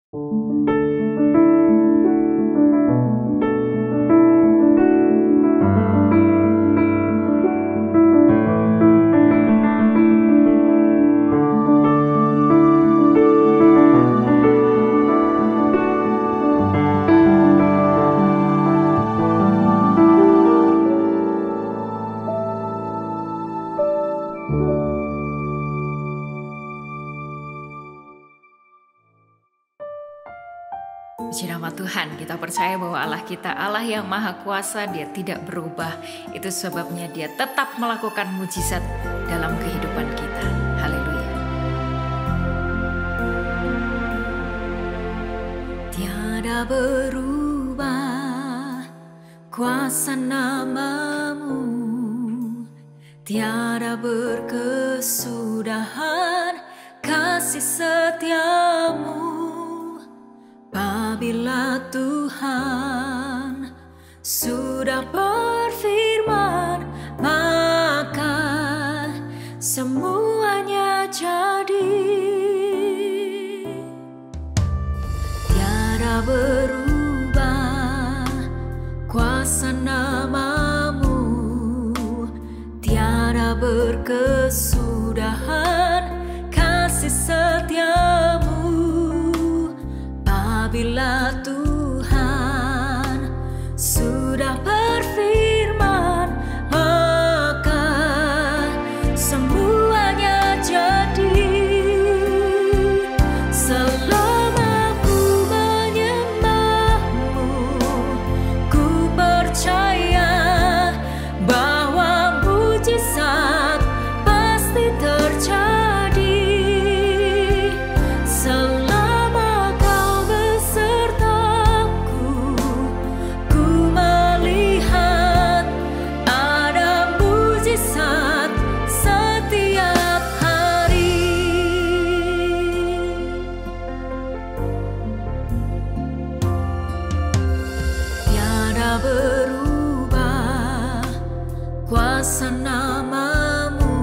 Puji nama Tuhan, kita percaya bahwa Allah kita Allah yang maha kuasa, Dia tidak berubah. Itu sebabnya Dia tetap melakukan mujizat dalam kehidupan kita. Haleluya. Tiada berubah kuasa nama-Mu, tiada berkesudahan kasih setia-Mu. Apabila Tuhan sudah berfirman, maka semuanya jadi. Tiada berubah kuasa nama-Mu, tiada berkesudahan kasih setia-Mu. Apabila Tuhan sudah berfirman, maka semuanya jadi. Selama ku menyembah-Mu, ku percaya bahwa mujizat pasti terjadi. Berubah kuasa nama-Mu,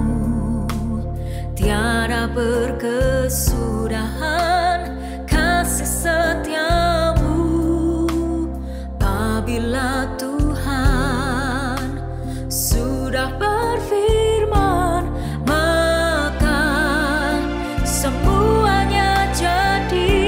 tiada berkesudahan kasih setia-Mu. Apabila Tuhan sudah berfirman, maka semuanya jadi.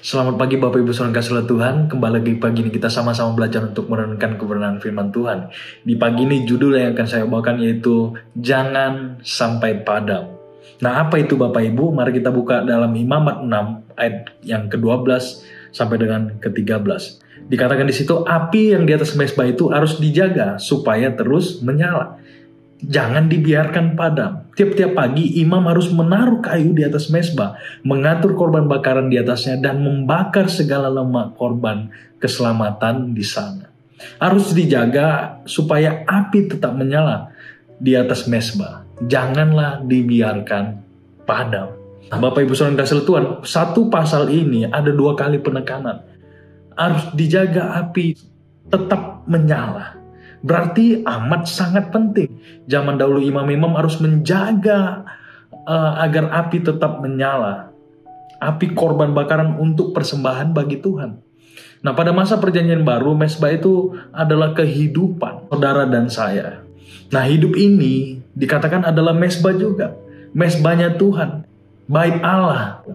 Selamat pagi Bapak Ibu Saudara kasih Tuhan. Kembali lagi pagi ini kita sama-sama belajar untuk merenungkan kebenaran firman Tuhan. Di pagi ini judul yang akan saya bawakan yaitu Jangan Sampai Padam. Nah, apa itu Bapak Ibu? Mari kita buka dalam Imamat 6 ayat yang ke-12 sampai dengan ke-13. Dikatakan di situ, api yang di atas mezbah itu harus dijaga supaya terus menyala. Jangan dibiarkan padam. Tiap-tiap pagi imam harus menaruh kayu di atas mezbah, mengatur korban bakaran di atasnya, dan membakar segala lemak korban keselamatan di sana. Harus dijaga supaya api tetap menyala di atas mezbah. Janganlah dibiarkan padam. Nah, Bapak Ibu Saudara kasih Tuhan, satu pasal ini ada 2 kali penekanan. Harus dijaga api tetap menyala. Berarti amat sangat penting. Zaman dahulu imam-imam harus menjaga agar api tetap menyala. Api korban bakaran untuk persembahan bagi Tuhan. Nah, pada masa perjanjian baru, mezbah itu adalah kehidupan saudara dan saya. Nah, hidup ini dikatakan adalah mezbah juga. Mezbahnya Tuhan, bait Allah.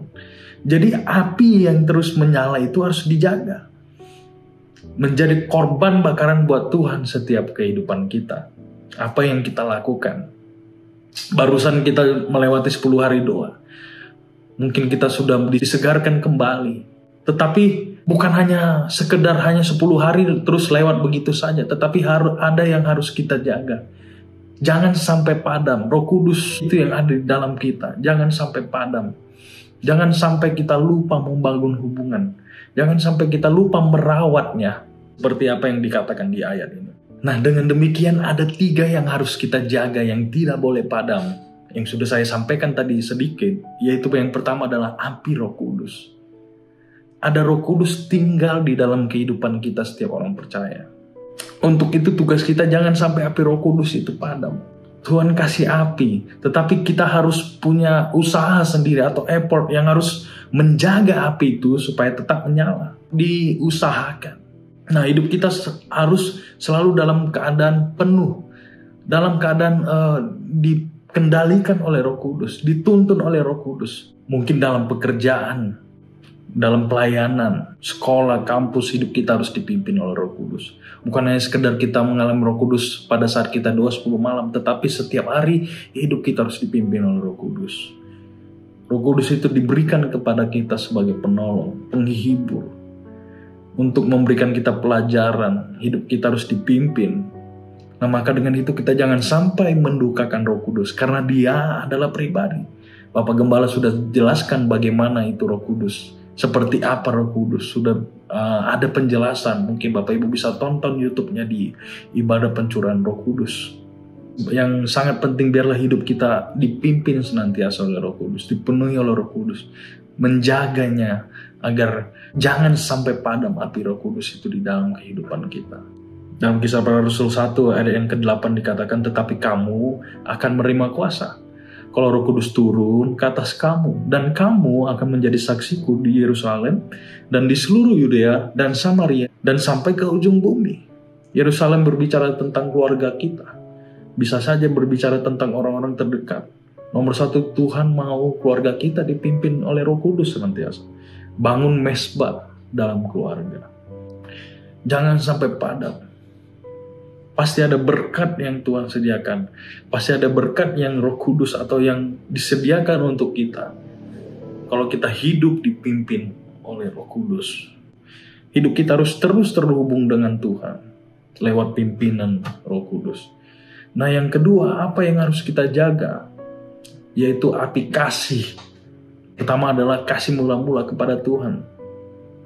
Jadi api yang terus menyala itu harus dijaga. Menjadi korban bakaran buat Tuhan setiap kehidupan kita. Apa yang kita lakukan. Barusan kita melewati 10 hari doa. Mungkin kita sudah disegarkan kembali. Tetapi bukan hanya sekedar hanya 10 hari terus lewat begitu saja. Tetapi ada yang harus kita jaga. Jangan sampai padam. Roh Kudus itu yang ada di dalam kita. Jangan sampai padam. Jangan sampai kita lupa membangun hubungan. Jangan sampai kita lupa merawatnya. Seperti apa yang dikatakan di ayat ini. Nah, dengan demikian ada 3 yang harus kita jaga yang tidak boleh padam. Yang sudah saya sampaikan tadi sedikit. Yaitu yang pertama adalah api Roh Kudus. Ada Roh Kudus tinggal di dalam kehidupan kita setiap orang percaya. Untuk itu tugas kita jangan sampai api Roh Kudus itu padam. Tuhan kasih api, tetapi kita harus punya usaha sendiri atau effort yang harus menjaga api itu supaya tetap menyala. Diusahakan. Nah, hidup kita harus selalu dalam keadaan penuh. Dalam keadaan dikendalikan oleh Roh Kudus, dituntun oleh Roh Kudus. Mungkin dalam pekerjaan, dalam pelayanan, sekolah, kampus, hidup kita harus dipimpin oleh Roh Kudus. Bukan hanya sekedar kita mengalami Roh Kudus pada saat kita doa 10 malam, tetapi setiap hari hidup kita harus dipimpin oleh Roh Kudus. Roh Kudus itu diberikan kepada kita sebagai penolong, penghibur, untuk memberikan kita pelajaran. Hidup kita harus dipimpin. Nah, maka dengan itu kita jangan sampai mendukakan Roh Kudus, karena Dia adalah pribadi. Bapak Gembala sudah jelaskan bagaimana itu Roh Kudus. Seperti apa Roh Kudus, sudah ada penjelasan. Mungkin Bapak Ibu bisa tonton YouTube-nya di Ibadah Pencurahan Roh Kudus. Yang sangat penting, biarlah hidup kita dipimpin senantiasa oleh Roh Kudus, dipenuhi oleh Roh Kudus, menjaganya agar jangan sampai padam api Roh Kudus itu di dalam kehidupan kita. Dalam Kisah Para Rasul 1 ayat yang ke-8 dikatakan, tetapi kamu akan menerima kuasa kalau Roh Kudus turun ke atas kamu, dan kamu akan menjadi saksiku di Yerusalem dan di seluruh Yudea dan Samaria dan sampai ke ujung bumi. Yerusalem berbicara tentang keluarga kita. Bisa saja berbicara tentang orang-orang terdekat. Nomor 1, Tuhan mau keluarga kita dipimpin oleh Roh Kudus senantiasa. Bangun mezbah dalam keluarga. Jangan sampai padam. Pasti ada berkat yang Tuhan sediakan. Pasti ada berkat yang Roh Kudus atau yang disediakan untuk kita. Kalau kita hidup dipimpin oleh Roh Kudus. Hidup kita harus terus terhubung dengan Tuhan lewat pimpinan Roh Kudus. Nah, yang kedua, apa yang harus kita jaga? Yaitu api kasih. Pertama adalah kasih mula-mula kepada Tuhan.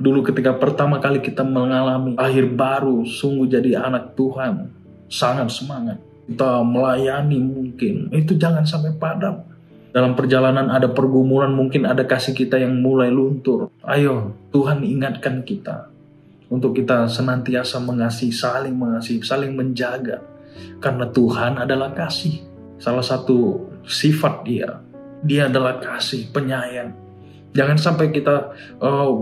Dulu ketika pertama kali kita mengalami lahir baru, sungguh jadi anak Tuhan, sangat semangat. Kita melayani mungkin, itu jangan sampai padam. Dalam perjalanan ada pergumulan, mungkin ada kasih kita yang mulai luntur. Ayo, Tuhan ingatkan kita untuk kita senantiasa mengasihi, saling menjaga. Karena Tuhan adalah kasih. Salah satu sifat Dia adalah kasih, penyayang. Jangan sampai kita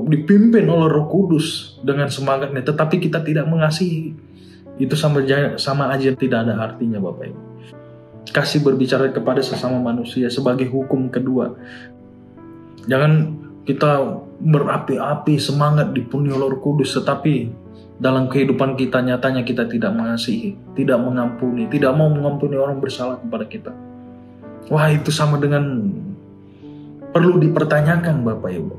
dipimpin oleh Roh Kudus dengan semangatnya, tetapi kita tidak mengasihi. Itu sama aja tidak ada artinya, Bapak Ibu. Kasih berbicara kepada sesama manusia sebagai hukum kedua. Jangan kita berapi-api, semangat dipenuhi oleh Roh Kudus, tetapi dalam kehidupan kita nyatanya kita tidak mengasihi, tidak mengampuni, tidak mau mengampuni orang bersalah kepada kita. Wah, itu sama dengan perlu dipertanyakan, Bapak Ibu.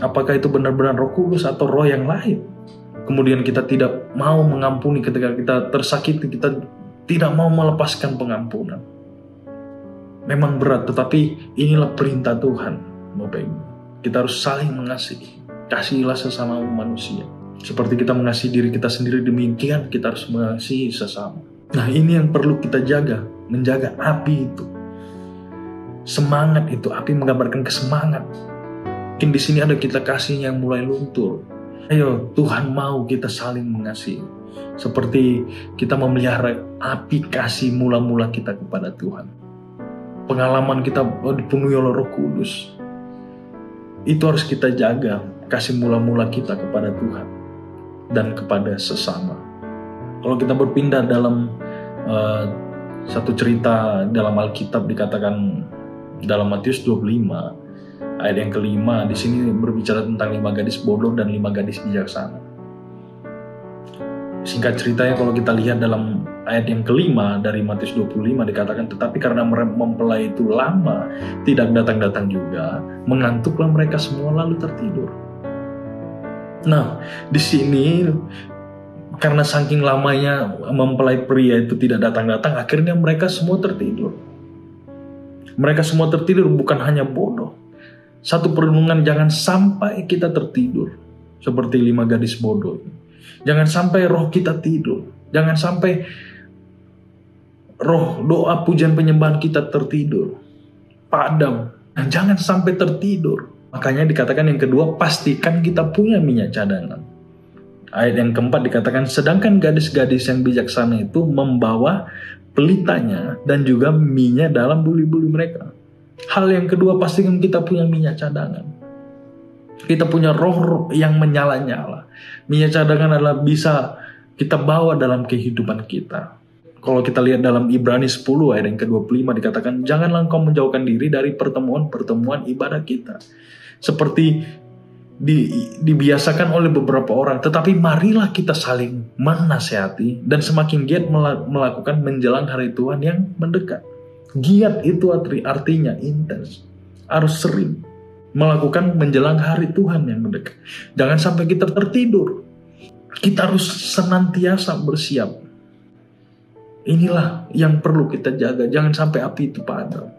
Apakah itu benar-benar Roh Kudus atau roh yang lain? Kemudian kita tidak mau mengampuni ketika kita tersakiti, kita tidak mau melepaskan pengampunan. Memang berat, tetapi inilah perintah Tuhan, Bapak Ibu. Kita harus saling mengasihi. Kasihilah sesama manusia. Seperti kita mengasihi diri kita sendiri, demikian kita harus mengasihi sesama. Nah, ini yang perlu kita jaga, menjaga api itu. Semangat itu, api menggambarkan kesemangat. Mungkin di sini ada kita kasih yang mulai luntur. Ayo, Tuhan mau kita saling mengasihi. Seperti kita memelihara api kasih mula-mula kita kepada Tuhan. Pengalaman kita dipenuhi oleh Roh Kudus. Itu harus kita jaga, kasih mula-mula kita kepada Tuhan dan kepada sesama. Kalau kita berpindah dalam satu cerita dalam Alkitab, dikatakan dalam Matius 25 ayat yang kelima, di sini berbicara tentang 5 gadis bodoh dan 5 gadis bijaksana. Singkat ceritanya, kalau kita lihat dalam ayat yang kelima dari Matius 25 dikatakan, tetapi karena mempelai itu lama tidak datang-datang juga, mengantuklah mereka semua lalu tertidur. Nah, di sini karena saking lamanya mempelai pria itu tidak datang-datang, akhirnya mereka semua tertidur. Mereka semua tertidur, bukan hanya bodoh. Satu perenungan, jangan sampai kita tertidur seperti 5 gadis bodoh. Jangan sampai roh kita tidur. Jangan sampai roh doa pujian penyembahan kita tertidur, padam. Dan jangan sampai tertidur. Makanya dikatakan yang kedua, pastikan kita punya minyak cadangan. Ayat yang keempat dikatakan, sedangkan gadis-gadis yang bijaksana itu membawa pelitanya dan juga minyak dalam buli-buli mereka. Hal yang kedua, pastikan kita punya minyak cadangan. Kita punya roh yang menyala-nyala. Minyak cadangan adalah bisa kita bawa dalam kehidupan kita. Kalau kita lihat dalam Ibrani 10 ayat yang ke-25 dikatakan, janganlah engkau menjauhkan diri dari pertemuan-pertemuan ibadah kita. Seperti dibiasakan oleh beberapa orang, tetapi marilah kita saling menasihati dan semakin giat melakukan menjelang hari Tuhan yang mendekat. Giat itu artinya intens, harus sering melakukan menjelang hari Tuhan yang mendekat. Jangan sampai kita tertidur. Kita harus senantiasa bersiap. Inilah yang perlu kita jaga. Jangan sampai api itu padam.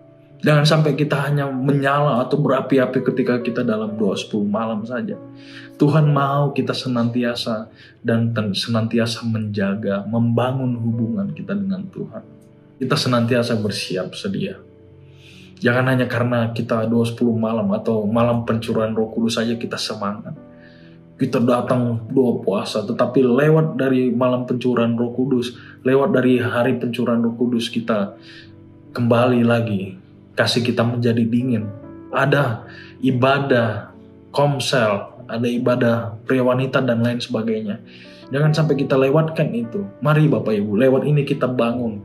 Jangan sampai kita hanya menyala atau berapi-api ketika kita dalam doa 10 malam saja. Tuhan mau kita senantiasa dan senantiasa menjaga, membangun hubungan kita dengan Tuhan. Kita senantiasa bersiap sedia. Jangan hanya karena kita doa 10 malam atau malam pencurahan Roh Kudus saja kita semangat. Kita datang doa puasa, tetapi lewat dari malam pencurahan Roh Kudus, lewat dari hari pencurahan Roh Kudus, kita kembali lagi, kasih kita menjadi dingin. Ada ibadah komsel, ada ibadah pria wanita dan lain sebagainya. Jangan sampai kita lewatkan itu. Mari Bapak Ibu, lewat ini kita bangun.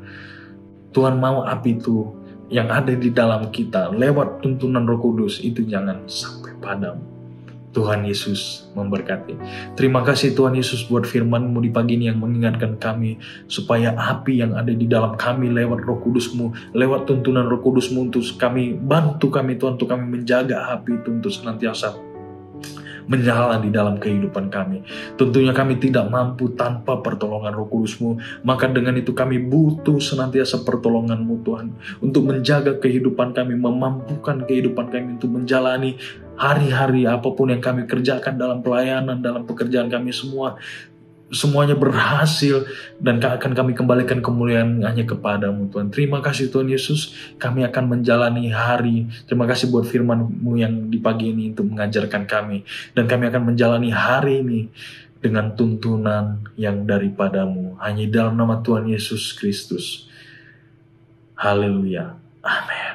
Tuhan mau api itu yang ada di dalam kita, lewat tuntunan Roh Kudus, itu jangan sampai padam. Tuhan Yesus memberkati. Terima kasih Tuhan Yesus buat firman-Mu di pagi ini yang mengingatkan kami, supaya api yang ada di dalam kami lewat Roh Kudus-Mu, lewat tuntunan Roh Kudus-Mu, untuk kami, bantu kami Tuhan, untuk kami menjaga api itu untuk senantiasa menyala di dalam kehidupan kami. Tentunya kami tidak mampu tanpa pertolongan Roh Kudus-Mu. Maka dengan itu kami butuh senantiasa pertolongan-Mu Tuhan, untuk menjaga kehidupan kami, memampukan kehidupan kami untuk menjalani hari-hari apapun yang kami kerjakan dalam pelayanan, dalam pekerjaan kami semuanya berhasil, dan akan kami kembalikan kemuliaan hanya kepada-Mu Tuhan. Terima kasih Tuhan Yesus, kami akan menjalani hari. Terima kasih buat firman-Mu yang di pagi ini untuk mengajarkan kami, dan kami akan menjalani hari ini dengan tuntunan yang daripada-Mu, hanya dalam nama Tuhan Yesus Kristus. Haleluya. Amin.